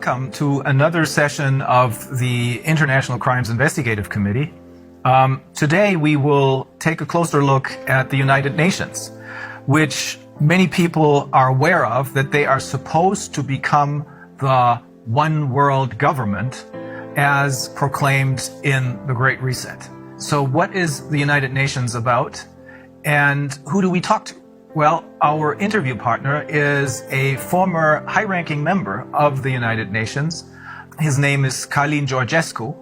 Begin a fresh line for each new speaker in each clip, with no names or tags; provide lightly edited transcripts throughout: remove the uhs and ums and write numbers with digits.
welcome to another session of the International Crimes Investigative Committee. Today we will take a closer look at the United Nations, which many people are aware of, that they are supposed to become the one world government as proclaimed in the Great Reset. So what is the United Nations about, and who do we talk to? Well, our interview partner is a former high-ranking member of the United Nations. His name is Călin Georgescu.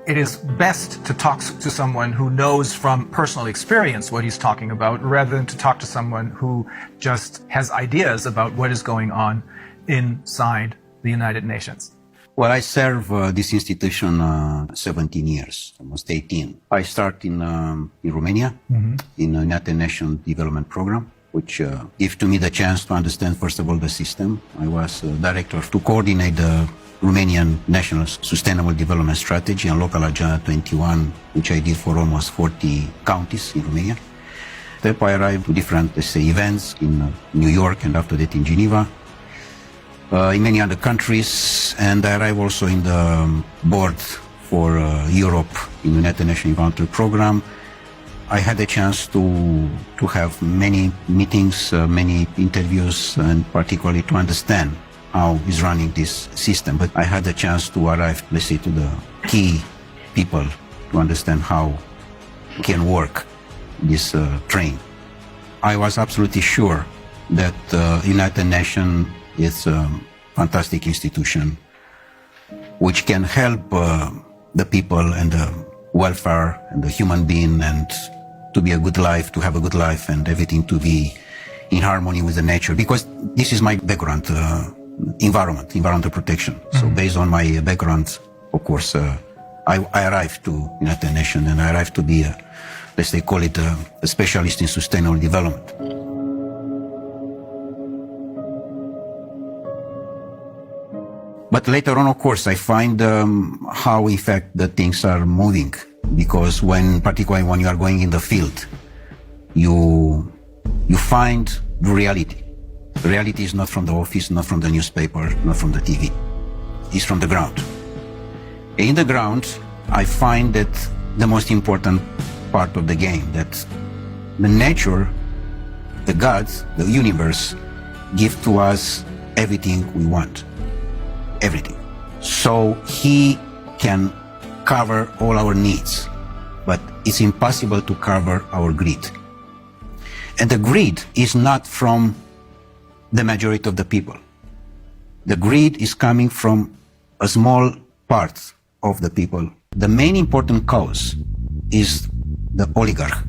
It is best to talk to someone who knows from personal experience what he's talking about, rather than to talk to someone who just has ideas about what is going on inside the United Nations.
Well, I serve this institution 17 years, almost 18. I start in Romania, in the United Nations Development Program, which gave to me the chance to understand, first of all, the system. I was director to coordinate the Romanian National Sustainable Development Strategy and Local Agenda 21, which I did for almost 40 counties in Romania. Then I arrived to different, let's say, events in New York and after that in Geneva, in many other countries, and I arrived also in the board for Europe in the United Nations Environmental Program. I had a chance to have many meetings, many interviews, and particularly to understand how is running this system. But I had a chance to arrive, let's say, to the key people to understand how can work this train. I was absolutely sure that United Nations is a fantastic institution which can help the people and the welfare and the human being, and to be a good life, to have a good life, and everything to be in harmony with the nature. Because this is my background, environmental protection. So based on my background, of course, I arrived to United Nations, and I arrived to be, let's say, call it a specialist in sustainable development. But later on, of course, I find how, in fact, the things are moving. Because particularly when you are going in the field, you find the reality. The reality is not from the office, not from the newspaper, not from the TV. It's from the ground. In the ground, I find that the most important part of the game, that the nature, the gods, the universe, give to us everything we want. Everything. So he can cover all our needs, but it's impossible to cover our greed. And the greed is not from the majority of the people. The greed is coming from a small part of the people. The main important cause is the oligarch,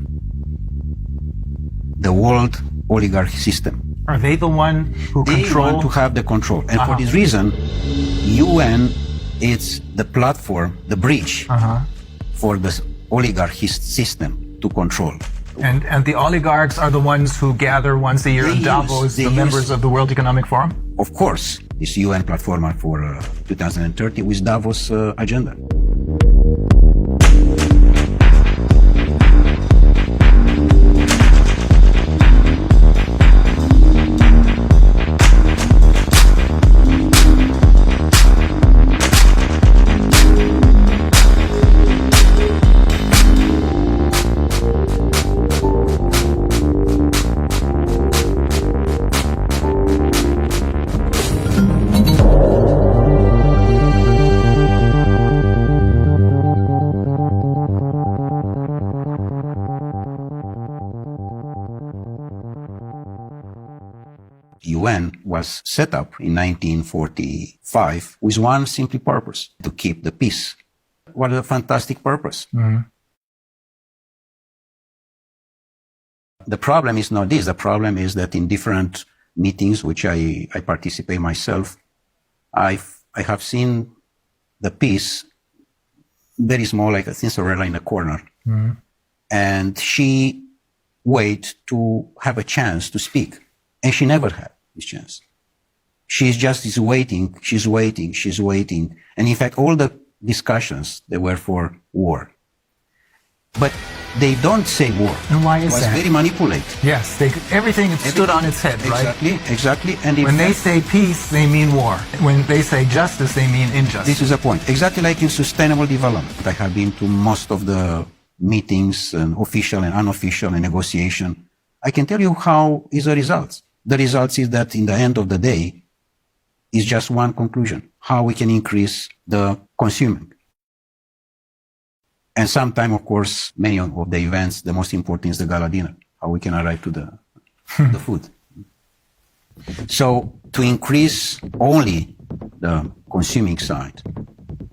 the world oligarch system.
Are they the one who control?
They want to have the control. And for this reason, UN is the platform, the bridge for the oligarchy system to control.
And the oligarchs are the ones who gather once a year in Davos, the members of the World Economic Forum?
Of course, this UN platform for 2030 with Davos agenda. UN was set up in 1945 with one simple purpose: to keep the peace. What a fantastic purpose. The problem is not this. The problem is that in different meetings, which I participate myself, I have seen the peace very small, like a Cinderella in a corner. And she wait to have a chance to speak. And she never had this chance. She's waiting, she's waiting. And in fact, all the discussions, they were for war. But they don't say war.
And why
It
is
was
that?
very manipulated.
Yes, everything stood on its head, right?
Exactly. And in
When they
fact,
say peace, they mean war. When they say justice, they mean injustice.
this is the point. Exactly like in sustainable development. I have been to most of the meetings, and official and unofficial, and negotiation. I can tell you how is the results. The results is that in the end of the day, is just one conclusion: how we can increase the consuming. And sometime, of course, many of the events, the most important is the gala dinner, how we can arrive to the food. So to increase only the consuming side,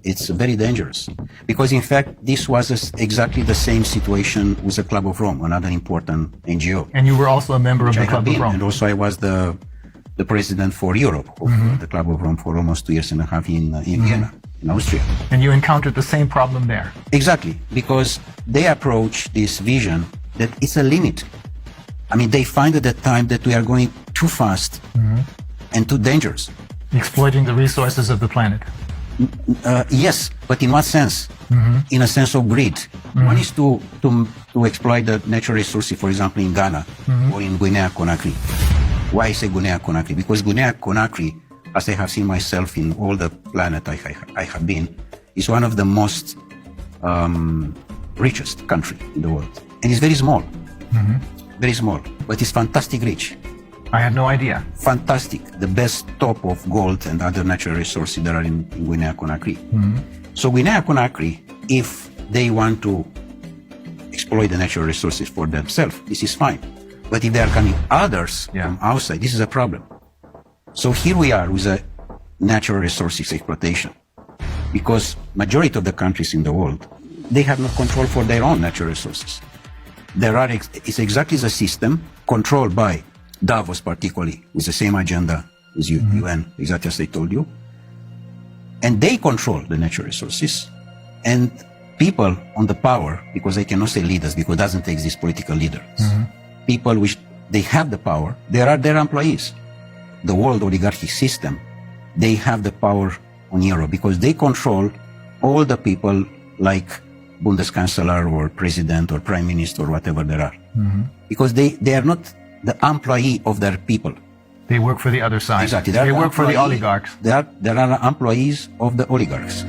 it's very dangerous. Because in fact, this was exactly the same situation with the Club of Rome, another important NGO.
And you were also a member of the Club of Rome.
And also I was the president for Europe of the Club of Rome for almost 2.5 years in Vienna, in Austria.
And you encountered the same problem there.
Exactly, because they approach this vision that it's a limit. I mean, they find at that time that we are going too fast and too dangerous.
Exploiting the resources of the planet.
Yes, but in what sense? In a sense of greed. One is to exploit the natural resources, for example, in Ghana or in Guinea-Conakry. Why I say Guinea-Conakry? Because Guinea-Conakry, as I have seen myself in all the planet I have been, is one of the most richest country in the world. And it's very small. Very small, but it's fantastic rich.
I had no idea.
Fantastic. The best top of gold and other natural resources that are in Guinea-Conakry. So Guinea-Conakry, if they want to exploit the natural resources for themselves, this is fine. But if there are coming others from outside, this is a problem. So here we are with a natural resources exploitation. Because majority of the countries in the world, they have no control for their own natural resources. It's exactly the system controlled by Davos particularly, with the same agenda as UN, exactly as I told you. And they control the natural resources. And people on the power, because they cannot say leaders, because it doesn't exist political leaders. People which they have the power, they are their employees. The world oligarchic system, they have the power on Europe because they control all the people like Bundeskanzler or president or prime minister or whatever there are. Because they are not the employee of their people.
They work for the other side.
Exactly.
They work for the oligarchs.
They are employees of the oligarchs.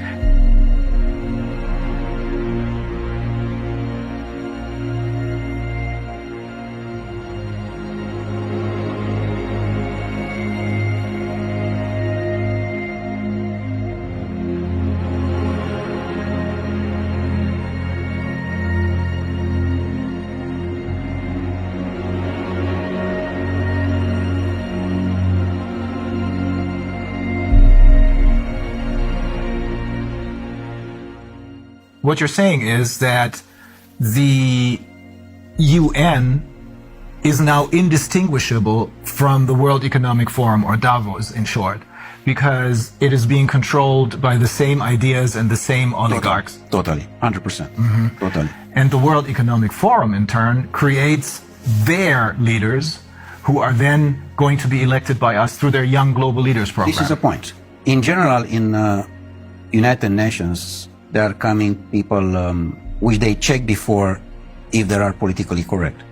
What you're saying is that the UN is now indistinguishable from the World Economic Forum, or Davos in short, because it is being controlled by the same ideas and the same oligarchs.
Totally. 100%. Totally.
And the World Economic Forum, in turn, creates their leaders who are then going to be elected by us through their Young Global Leaders program.
This is the point. In general, in United Nations, there are coming people which they check before if they are politically correct.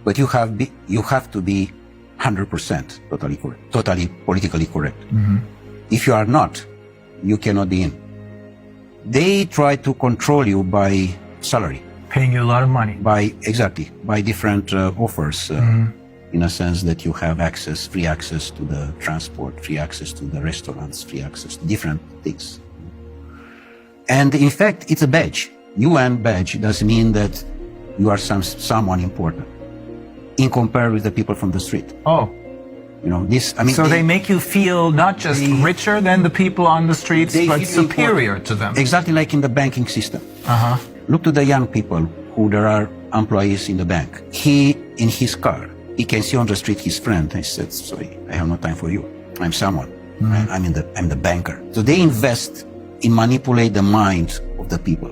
But you have to be 100% totally correct, totally politically correct. If you are not, you cannot be in. They try to control you by salary.
Paying you a lot of money.
By different offers, in a sense that you have free access to the transport, free access to the restaurants, free access to different things. And in fact, it's a badge. UN badge does mean that you are someone important in comparison with the people from the street.
Oh.
You know, this, I mean.
So they make you feel not just richer than the people on the streets, but superior to them.
Exactly like in the banking system. Look to the young people who there are employees in the bank. He, in his car, he can see on the street his friend. He said, sorry, I have no time for you. I'm someone. I'm the banker. So they invest in manipulate the mind of the people.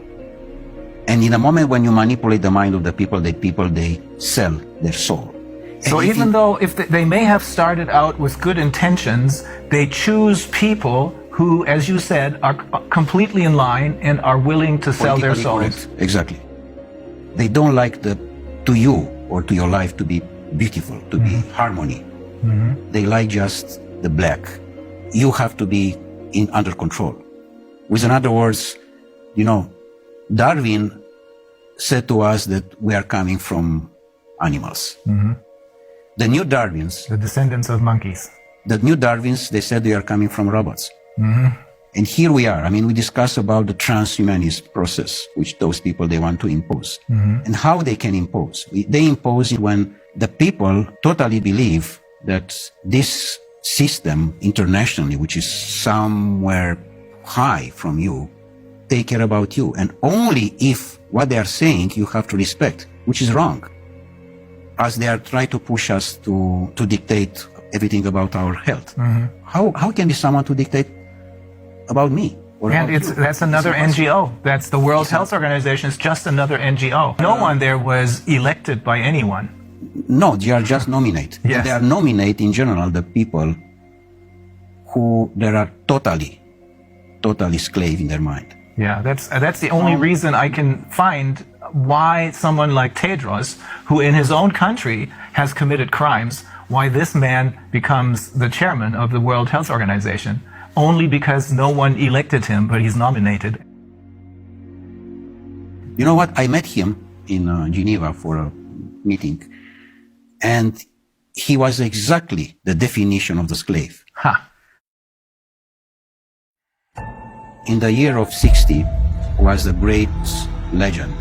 And in a moment when you manipulate the mind of the people, they sell their soul.
So even though if they may have started out with good intentions, they choose people who, as you said, are completely in line and are willing to sell their souls.
Correct. Exactly. They don't like to you or to your life to be beautiful, to be harmony. They like just the black. You have to be under control. With other words, Darwin said to us that we are coming from animals. The new Darwins,
The descendants of monkeys.
they said they are coming from robots. And here we are. I mean, we discuss about the transhumanist process, which those people, they want to impose. And how they can impose. They impose it when the people totally believe that this system internationally, which is somewhere high from you, take care about you. And only if what they are saying you have to respect, which is wrong. As they are trying to push us to dictate everything about our health. How can be someone to dictate about me?
And that's another NGO. That's the World Health Organization. It's just another NGO. No one there was elected by anyone.
No, they are just nominate.
Yes.
They are nominate in general the people who they are totally slave in their mind.
Yeah, that's the only reason I can find why someone like Tedros, who in his own country has committed crimes, why this man becomes the chairman of the World Health Organization. Only because no one elected him, but he's nominated.
You know what? I met him in Geneva for a meeting, and he was exactly the definition of the slave. In the year of 60 was a great legend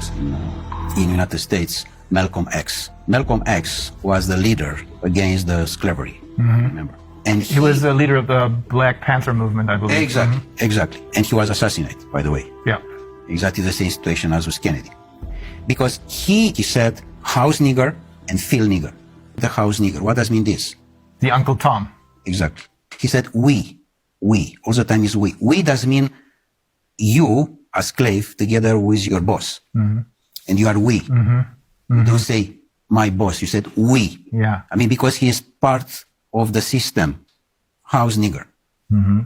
in United States, Malcolm X. Malcolm X was the leader against the slavery, remember? And
he was the leader of the Black Panther movement, I believe.
Exactly. And he was assassinated, by the way.
Yeah.
Exactly the same situation as with Kennedy. Because he said house nigger and field nigger. The house nigger, what does mean this?
The Uncle Tom.
Exactly. He said we. All the time is we. We does mean you, a slave, together with your boss. And you are we. You don't say my boss, you said we.
Yeah.
I mean, because he is part of the system, house nigger,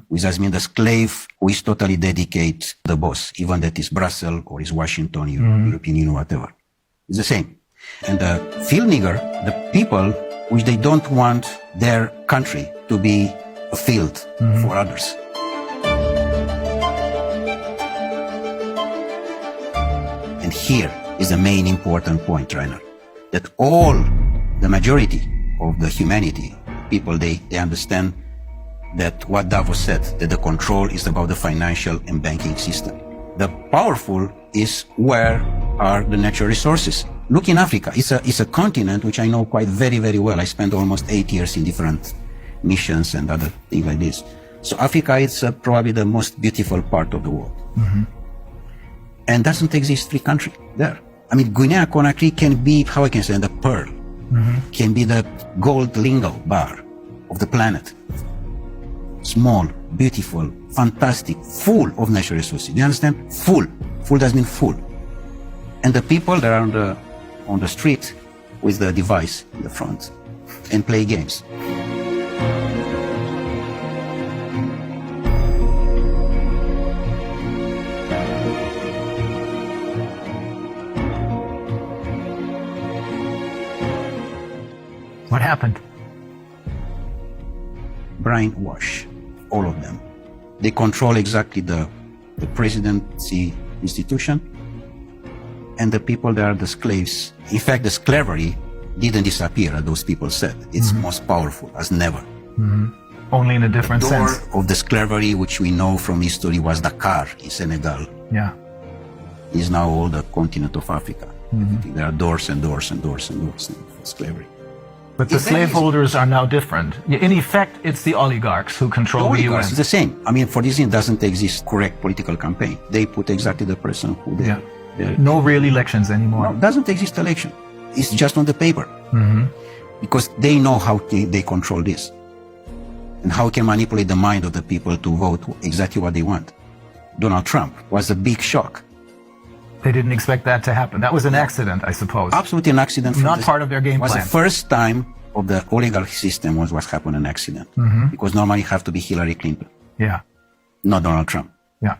which does mean the slave who is totally dedicated to the boss, even that is Brussels or is Washington, European Union, whatever. It's the same. And the field nigger, the people which they don't want their country to be a field for others. And here is the main important point, Rainer, that all the majority of the humanity people, they understand that what Davos said, that the control is about the financial and banking system. The powerful is where are the natural resources. Look in Africa. It's a continent which I know quite very, very well. I spent almost 8 years in different missions and other things like this. So Africa is probably the most beautiful part of the world. And doesn't exist free country there. I mean, Guinea-Conakry can be, how I can say, the pearl. Can be the gold lingo bar of the planet. Small, beautiful, fantastic, full of natural resources. Do you understand? Full. Full does mean full. And the people that are on the street with the device in the front and play games.
What happened?
Brainwash, all of them. They control exactly the presidency institution and the people that are the slaves. In fact, the slavery didn't disappear, as those people said. It's most powerful as never.
Only in a different sense.
The door of the slavery, which we know from history, was Dakar in Senegal.
Yeah.
Is now all the continent of Africa. There are doors and doors and doors and doors of slavery.
But the slaveholders are now different. In effect, it's the oligarchs who control the UN.
It's the same. I mean, for this reason, doesn't exist correct political campaign. They put exactly the person who they...
No real elections anymore.
No, doesn't exist election. It's just on the paper. Because they know how they control this. And how can manipulate the mind of the people to vote exactly what they want. Donald Trump was a big shock.
They didn't expect that to happen. That was an accident, I suppose.
Absolutely an accident.
Not part of their game plan.
It was the first time of the oligarchy system was what happened an accident. Because normally it have to be Hillary Clinton.
Yeah.
Not Donald Trump.
Yeah.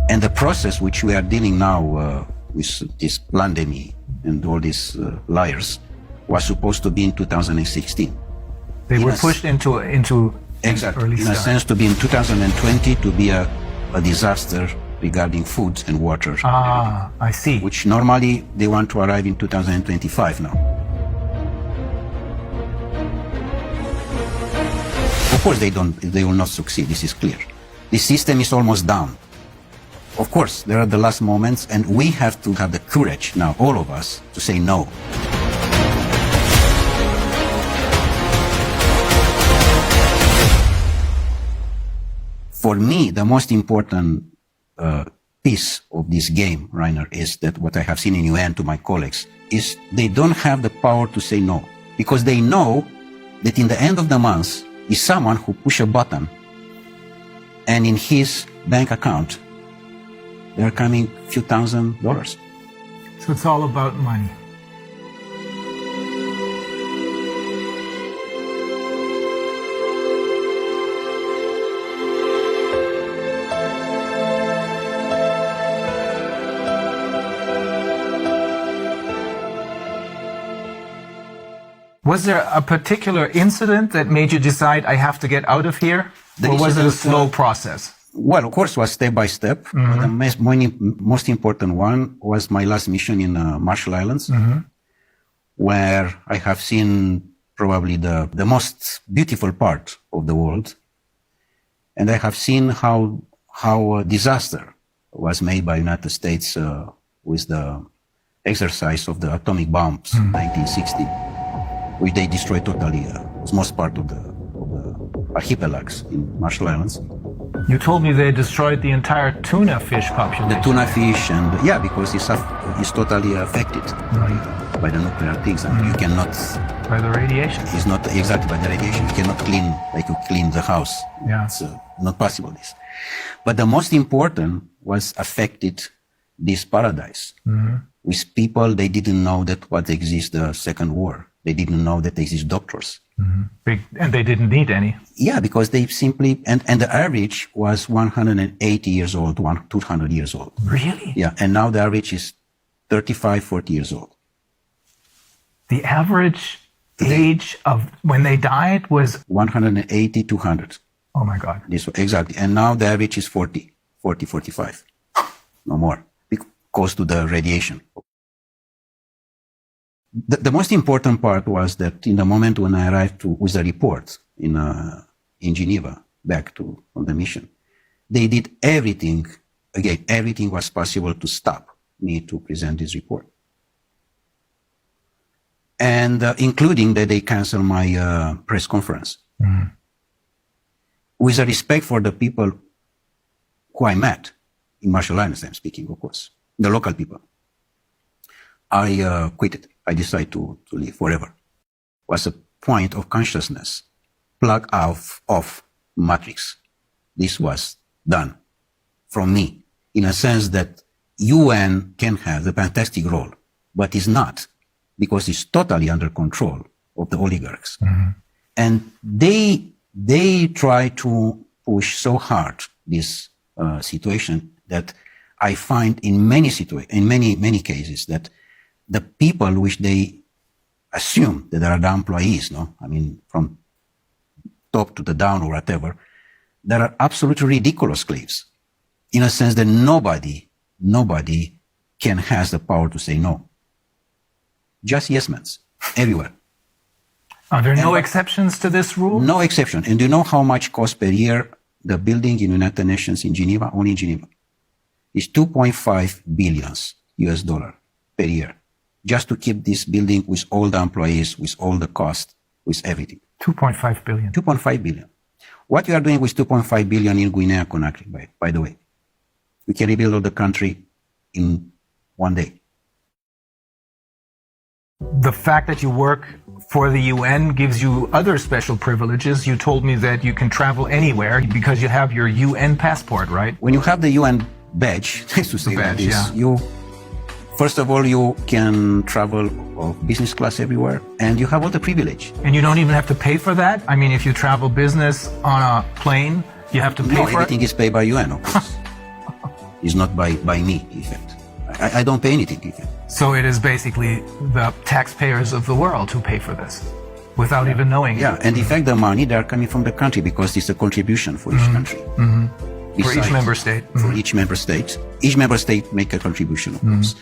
And the process which we are dealing now with this pandemic, and all these liars was supposed to be in 2016.
They were pushed into
exactly
early
in
start.
a sense to be in 2020 to be a disaster regarding food and water.
Ah, I see.
Which normally they want to arrive in 2025 now. Of course they will not succeed, this is clear. The system is almost down. Of course, there are the last moments, and we have to have the courage now, all of us, to say no. For me, the most important piece of this game, Rainer, is that what I have seen in UN to my colleagues is they don't have the power to say no, because they know that in the end of the month is someone who push a button and in his bank account there are coming a few $1,000s.
So it's all about money. Was there a particular incident that made you decide I have to get out of here? Or was it a slow process?
Well, of course, it was step by step.
Mm-hmm.
The most important one was my last mission in Marshall Islands, mm-hmm. where I have seen probably the most beautiful part of the world. And I have seen how a disaster was made by United States with the exercise of the atomic bombs in 1960, which they destroyed totally most part of the archipelagos in Marshall Islands.
You told me they destroyed the entire tuna fish population.
The tuna fish, and yeah, because it's totally affected by the nuclear things, and you cannot.
By the radiation.
It's not exactly by the radiation. You cannot clean like you clean the house.
Yeah.
It's not possible. This, but the most important was affected this paradise with people they didn't know that what exists the Second War. They didn't know that there exist doctors.
And they didn't need any.
Yeah, because they simply, and the average was 180 years old, 200 years old.
Really?
Yeah, and now the average is 35, 40 years old.
The average age of when they died was
180, 200.
Oh my God.
Exactly. And now the average is 40, 45. No more, because to the radiation. The most important part was that in the moment when I arrived with the report in Geneva, back on the mission, they did everything, again, everything was possible to stop me to present this report. And including that they canceled my press conference. With a respect for the people who I met, in Marshall Islands I'm speaking, of course, the local people, I quit it. I decided to leave forever. Was a point of consciousness, plug off matrix. This was done from me, in a sense that UN can have the fantastic role, but is not, because it's totally under control of the oligarchs. And they try to push so hard this situation that I find in many cases that the people which they assume that they are the employees, no? I mean, from top to the down or whatever, there are absolutely ridiculous slaves, in a sense that nobody can has the power to say no. Just yes men, everywhere.
Are there no exceptions to this rule?
No exception. And do you know how much costs per year the building in United Nations in Geneva, only in Geneva? It's $2.5 billion US per year. Just to keep this building with all the employees, with all the cost, with everything.
2.5 billion.
2.5 billion. What you are doing with 2.5 billion in Guinea-Conakry, by the way, we can rebuild all the country in one day.
The fact that you work for the UN gives you other special privileges. You told me that you can travel anywhere because you have your UN passport, right?
When you have the UN badge, nice to say
badge,
this,
yeah.
First of all, you can travel of business class everywhere, and you have all the privilege.
And you don't even have to pay for that? I mean, if you travel business on a plane, you have to pay for it?
No, everything is paid by UN, of course. It's not by me, in fact. I don't pay anything.
So it is basically the taxpayers of the world who pay for this, without even knowing it.
Yeah, and in fact, the money, they are coming from the country because it's a contribution for each country.
For each member state.
For each member state. Each member state make a contribution, of course.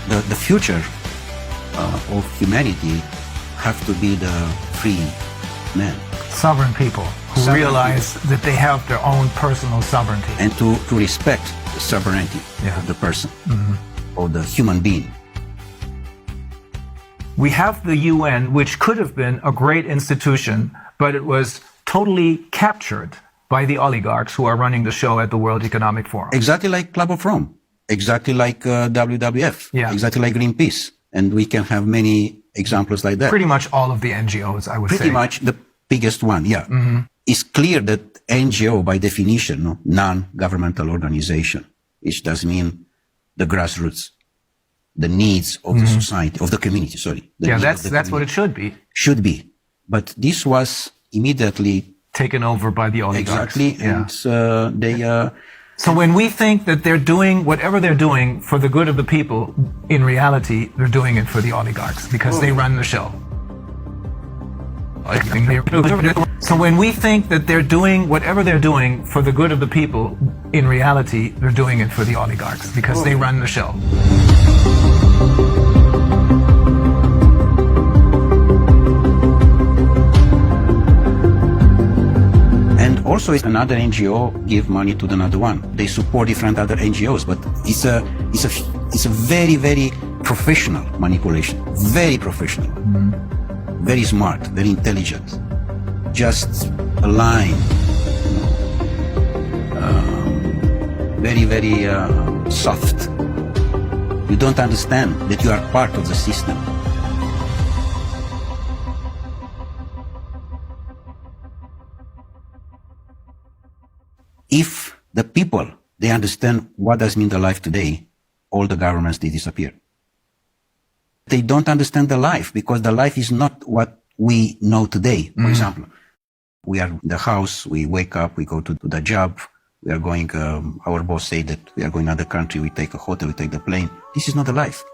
The future of humanity have to be the free men.
Sovereign people who realize that they have their own personal sovereignty.
And to respect the sovereignty of the person, or the human being.
We have the UN, which could have been a great institution, but it was totally captured by the oligarchs who are running the show at the World Economic Forum.
Exactly like Club of Rome. Exactly like WWF.
Yeah.
Exactly like Greenpeace. And we can have many examples like that.
Pretty much all of the NGOs, I would say.
Pretty much the biggest one, yeah. It's clear that NGO, by definition, non-governmental organization, which does mean the grassroots, the needs of the society, of the community, sorry.
Yeah, that's what it should be.
Should be. But this was immediately
taken over by the oligarchs.
Exactly, and they...
So when we think that they're doing whatever they're doing for the good of the people, in reality, they're doing it for the oligarchs because they run the show. So when we think that they're doing whatever they're doing for the good of the people, in reality, they're doing it for the oligarchs because they run the show.
Also, another NGO give money to another one. They support different other NGOs, but it's a very, very professional manipulation. Very professional, very smart, very intelligent. Just a line, very, very soft. You don't understand that you are part of the system. If the people, they understand what does mean the life today, all the governments, they disappear. They don't understand the life because the life is not what we know today. For example, we are in the house, we wake up, we go to the job, we are going, our boss say that we are going to another country, we take a hotel, we take the plane. This is not the life.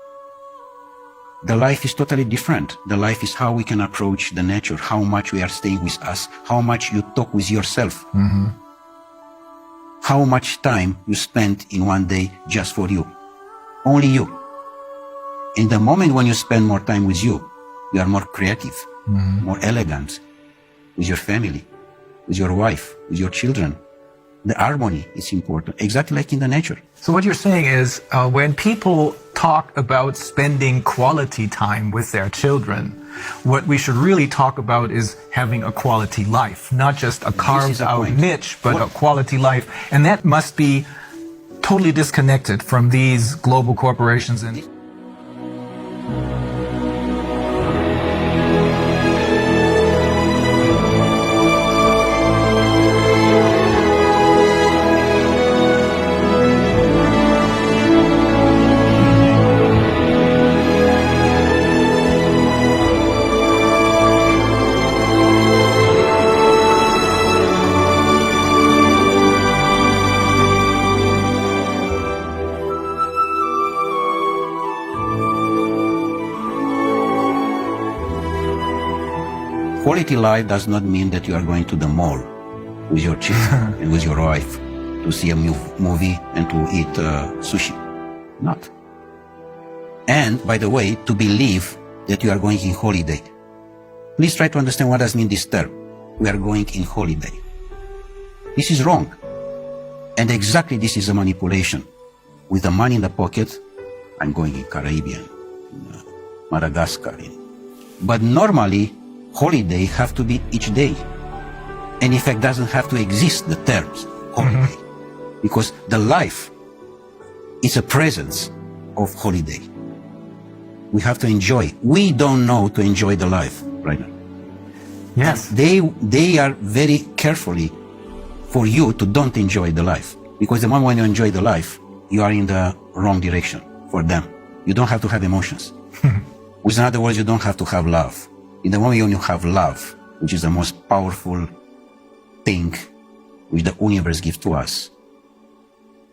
The life is totally different. The life is how we can approach the nature, how much we are staying with us, how much you talk with yourself. How much time you spend in one day just for you. Only you. In the moment when you spend more time with you, you are more creative, more elegant, with your family, with your wife, with your children. The harmony is important, exactly like in the nature.
So what you're saying is, when people talk about spending quality time with their children, what we should really talk about is having a quality life, not just a carved-out niche, but a quality life. And that must be totally disconnected from these global corporations. And
quality life does not mean that you are going to the mall with your children and with your wife to see a movie and to eat sushi. Not. And, by the way, to believe that you are going in holiday. Please try to understand what does mean this term. We are going in holiday. This is wrong. And exactly this is a manipulation. With the money in the pocket, I'm going in Caribbean, in Madagascar. But normally, holiday have to be each day. And in fact, doesn't have to exist, the terms holiday. Because the life is a presence of holiday. We have to enjoy. We don't know to enjoy the life right now.
yes,
They are very carefully for you to don't enjoy the life. Because the moment when you enjoy the life, you are in the wrong direction for them. You don't have to have emotions. With other words, you don't have to have love. In the moment when you have love, which is the most powerful thing which the universe gives to us,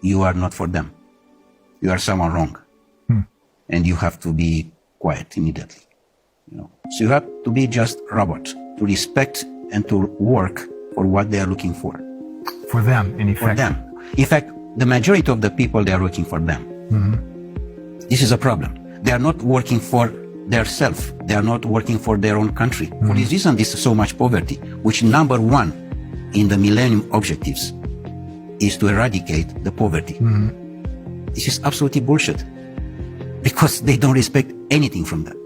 you are not for them. You are someone wrong. And you have to be quiet immediately. So you have to be just robot, to respect and to work for what they are looking for.
For them, in effect.
For them. In fact, the majority of the people, they are working for them. This is a problem. They are not working for their self. They are not working for their own country. For this reason, this is so much poverty, which number one in the Millennium Objectives is to eradicate the poverty. This is absolutely bullshit, because they don't respect anything from that.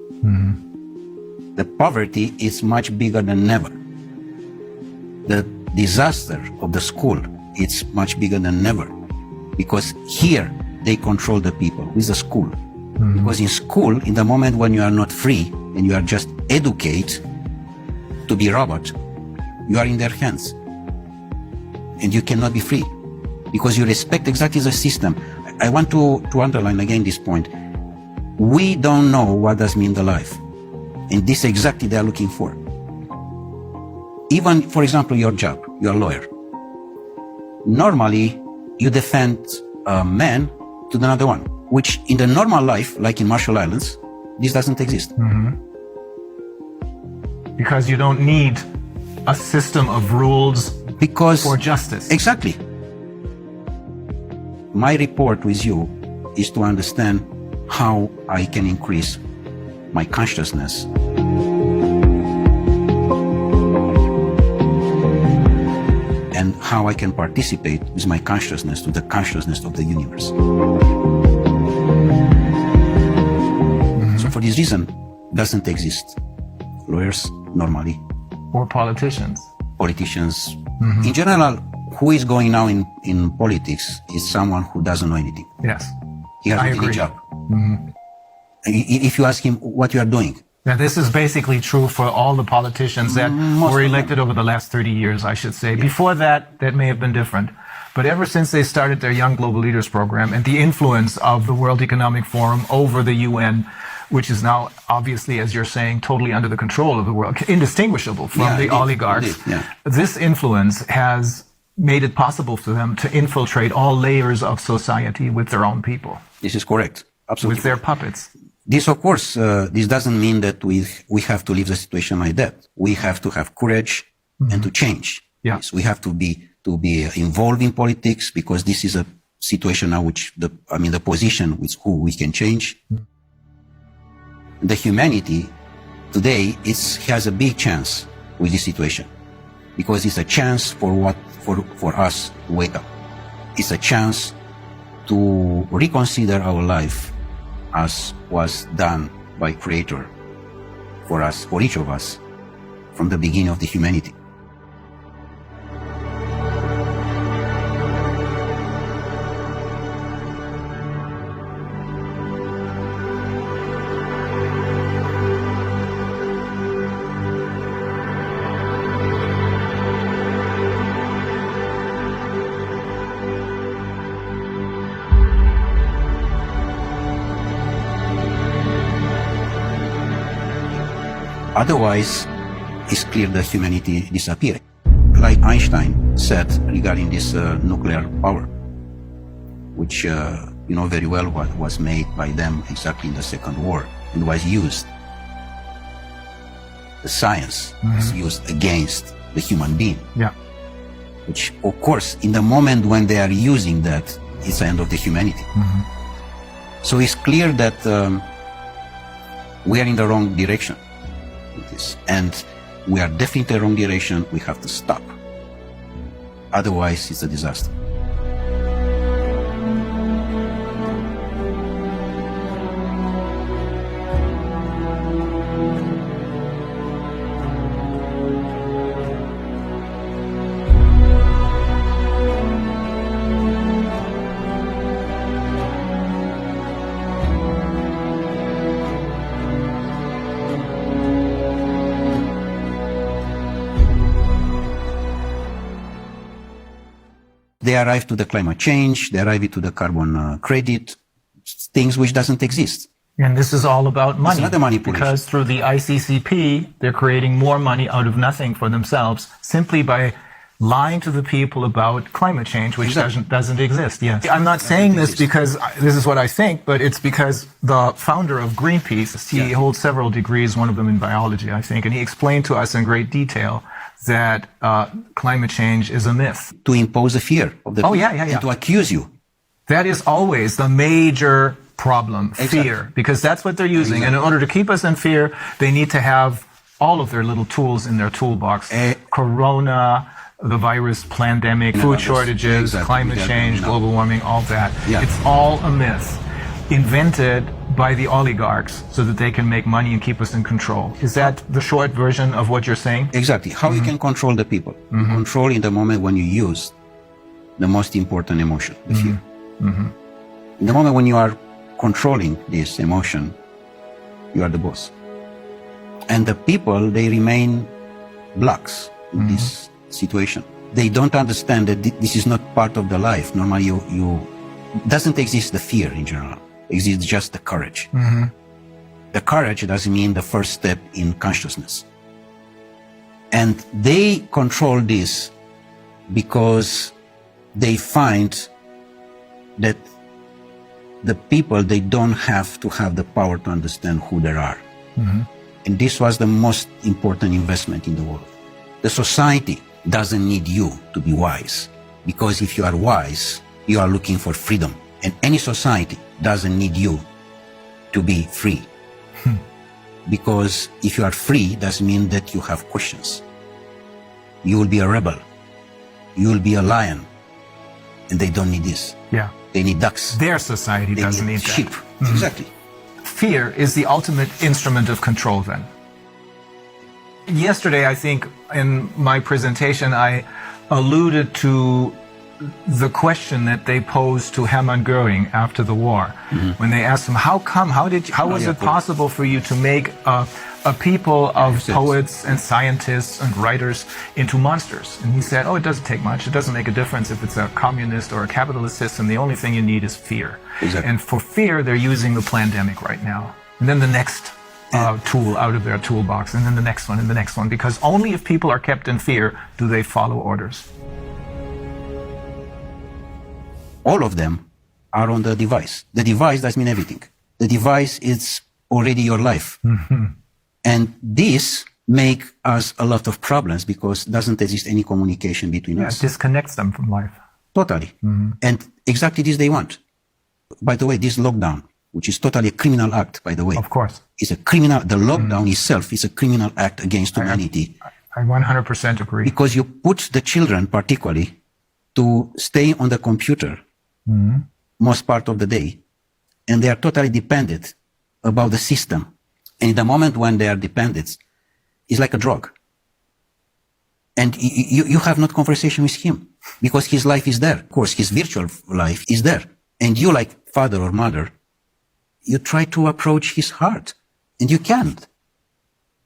The poverty is much bigger than ever. The disaster of the school, it's much bigger than ever, because here they control the people with the school. Because in school, in the moment when you are not free and you are just educated to be robot, you are in their hands and you cannot be free because you respect exactly the system. I want to underline again this point. We don't know what does mean the life, and this exactly they are looking for. Even, for example, your job, you're a lawyer. Normally, you defend a man to another one, which in the normal life, like in Marshall Islands, this doesn't exist.
Because you don't need a system of rules for justice.
Exactly. My report with you is to understand how I can increase my consciousness. And how I can participate with my consciousness to the consciousness of the universe. So for this reason, doesn't exist lawyers normally.
Or politicians.
Politicians. In general, who is going now in politics is someone who doesn't know anything.
Yes.
He has a job. If you ask him what you are doing.
Now, this is basically true for all the politicians that were elected over the last 30 years, I should say. Before that, that may have been different. But ever since they started their Young Global Leaders program and the influence of the World Economic Forum over the UN, which is now obviously, as you're saying, totally under the control of the world, indistinguishable from the oligarchs, this influence has made it possible for them to infiltrate all layers of society with their own people.
This is correct. Absolutely.
With their puppets.
This, of course, this doesn't mean that we have to leave the situation like that. We have to have courage and to change. Yes, we have to be involved in politics, because this is a situation now which the position with who we can change. The humanity today has a big chance with this situation, because it's a chance for us to wake up. It's a chance to reconsider our life as was done by Creator for us, for each of us, from the beginning of the humanity. Otherwise, it's clear that humanity disappears. Like Einstein said regarding this nuclear power, which you know very well what was made by them exactly in the Second War and was used. The science was used against the human being. Which, of course, in the moment when they are using that, it's the end of the humanity. So it's clear that we are in the wrong direction. And we are definitely in the wrong direction. We have to stop. Otherwise, it's a disaster. They arrive to the climate change, they arrive to the carbon credit, things which doesn't exist.
And this is all about money.
It's another manipulation.
Because through the ICCP, they're creating more money out of nothing for themselves simply by lying to the people about climate change, which doesn't exist. Yes. I'm not saying this because this is what I think, but it's because the founder of Greenpeace, he holds several degrees, one of them in biology, I think, and he explained to us in great detail that climate change is a myth.
To impose a fear of the people and to accuse you.
That is always the major problem, fear, because that's what they're using. And in order to keep us in fear, they need to have all of their little tools in their toolbox. Corona, the virus, pandemic, food shortages, climate change, global warming, all that. It's all a myth invented by the oligarchs so that they can make money and keep us in control. Is that the short version of what you're saying?
Exactly. How you can control the people. Control in the moment when you use the most important emotion, the fear. In the moment when you are controlling this emotion, you are the boss. And the people, they remain blocks in this situation. They don't understand that this is not part of the life. Normally, doesn't exist the fear in general. Exists just the courage. The courage doesn't mean the first step in consciousness. And they control this because they find that the people, they don't have to have the power to understand who they are. And this was the most important investment in the world. The society doesn't need you to be wise, because if you are wise, you are looking for freedom. And any society doesn't need you to be free. Because if you are free, doesn't mean that you have questions. You will be a rebel. You will be a lion. And they don't need this. They need ducks.
Their society doesn't need
sheep.
That.
Exactly.
Fear is the ultimate instrument of control then. Yesterday, I think, in my presentation, I alluded to the question that they posed to Hermann Göring after the war, when they asked him, how was it possible for you to make a people of poets and scientists and writers into monsters? And he said, it doesn't take much. It doesn't make a difference if it's a communist or a capitalist system. The only thing you need is fear. And for fear, they're using the pandemic right now. And then the next tool out of their toolbox, and then the next one, and the next one, because only if people are kept in fear do they follow orders.
All of them are on the device. The device doesn't mean everything. The device is already your life. And this make us a lot of problems because doesn't exist any communication between us.
It disconnects them from life.
Totally. And exactly this they want. By the way, this lockdown, which is totally a criminal act, by the way.
Of course.
Is a criminal, the lockdown itself is a criminal act against humanity.
I 100% agree.
Because you put the children particularly to stay on the computer most part of the day, and they are totally dependent about the system. And in the moment when they are dependent, it's like a drug. And you have not conversation with him because his life is there. Of course, his virtual life is there. And you, like father or mother, you try to approach his heart, and you can't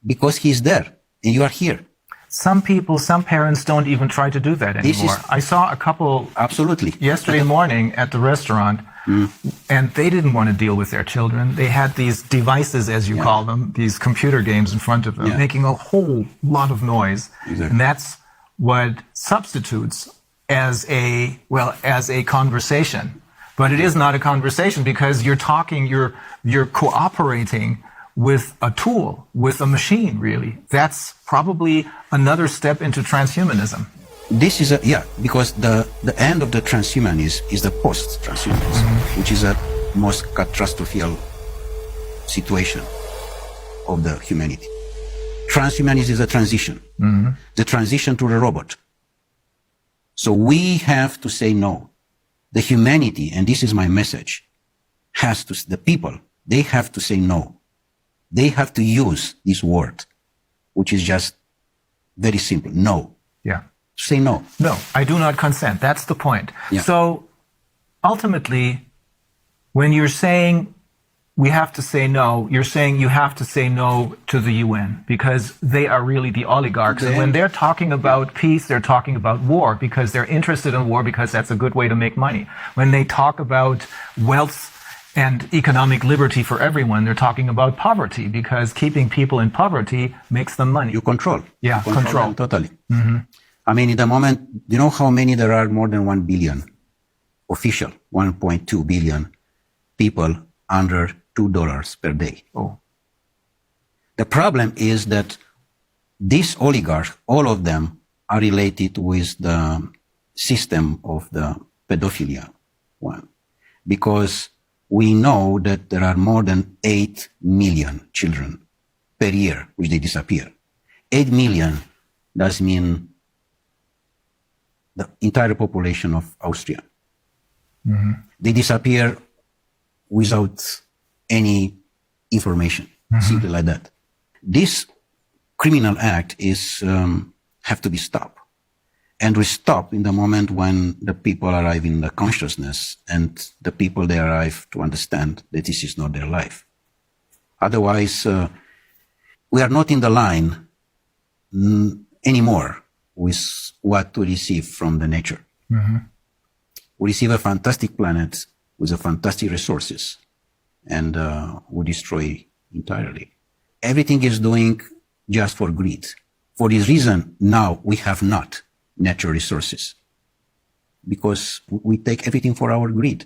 because he is there and you are here.
Some people, some parents don't even try to do that anymore. I saw a couple yesterday morning at the restaurant, and they didn't want to deal with their children. They had these devices, as you call them, these computer games in front of them, making a whole lot of noise. And that's what substitutes as a conversation. But it is not a conversation because you're talking, you're cooperating with a tool, with a machine, really. That's probably another step into transhumanism.
This is because the end of the transhumanism is the post-transhumanism, which is a most catastrophic situation of the humanity. Transhumanism is a transition, the transition to the robot. So we have to say no. The humanity, and this is my message, the people, they have to say no. They have to use this word, which is just very simple. No. Say no.
No, I do not consent. That's the point. So ultimately, when you're saying we have to say no, you're saying you have to say no to the UN because they are really the oligarchs. And when they're talking about peace, they're talking about war because they're interested in war because that's a good way to make money. When they talk about wealth and economic liberty for everyone, they're talking about poverty because keeping people in poverty makes them money.
You control.
Control.
Totally. I mean, in the moment, do you know how many there are? More than 1 billion official, 1.2 billion people under $2 per day.
Oh.
The problem is that these oligarchs, all of them are related with the system of the pedophilia one. Because we know that there are more than 8 million children per year which they disappear. 8 million does mean the entire population of Austria. Mm-hmm. They disappear without any information, simply like that. This criminal act is have to be stopped, and we stop in the moment when the people arrive in the consciousness and the people they arrive to understand that this is not their life. Otherwise, we are not in the line anymore with what to receive from the nature. Mm-hmm. We receive a fantastic planet with a fantastic resources, and we destroy entirely. Everything is doing just for greed. For this reason, now we have not natural resources, because we take everything for our greed.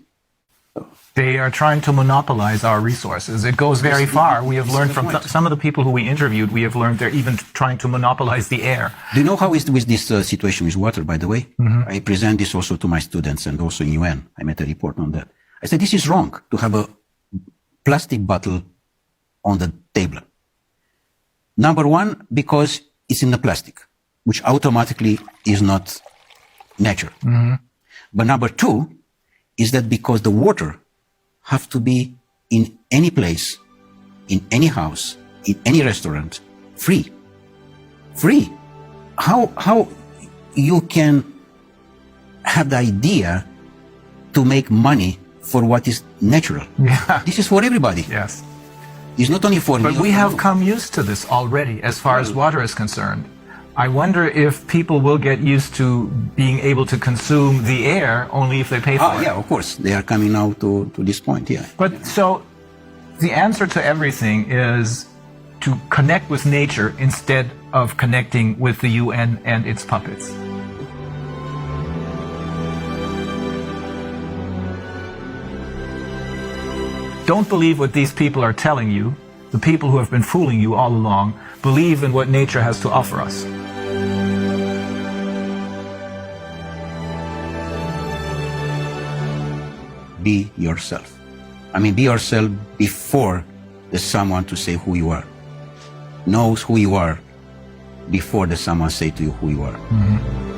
They are trying to monopolize our resources. It goes very far. We have learned from some of the people who we interviewed, we have learned they're even trying to monopolize the air.
Do you know how is with this situation with water, by the way? Mm-hmm. I present this also to my students and also in UN. I made a report on that. I said, this is wrong to have a plastic bottle on the table. Number one, because it's in the plastic, which automatically is not nature. Mm-hmm. But number two is that because the water have to be in any place, in any house, in any restaurant, free. Free. How you can have the idea to make money for what is natural?
Yeah.
This is for everybody.
Yes.
It's not only for me.
But we have come used to this already as far as water is concerned. I wonder if people will get used to being able to consume the air only if they pay for it.
Yeah, of course. They are coming now to this point, yeah.
But so the answer to everything is to connect with nature instead of connecting with the UN and its puppets. Don't believe what these people are telling you. The people who have been fooling you all along. Believe in what nature has to offer us.
Be yourself. I mean, be yourself before there's someone to say who you are. Knows who you are before there's someone say to you who you are. Mm-hmm.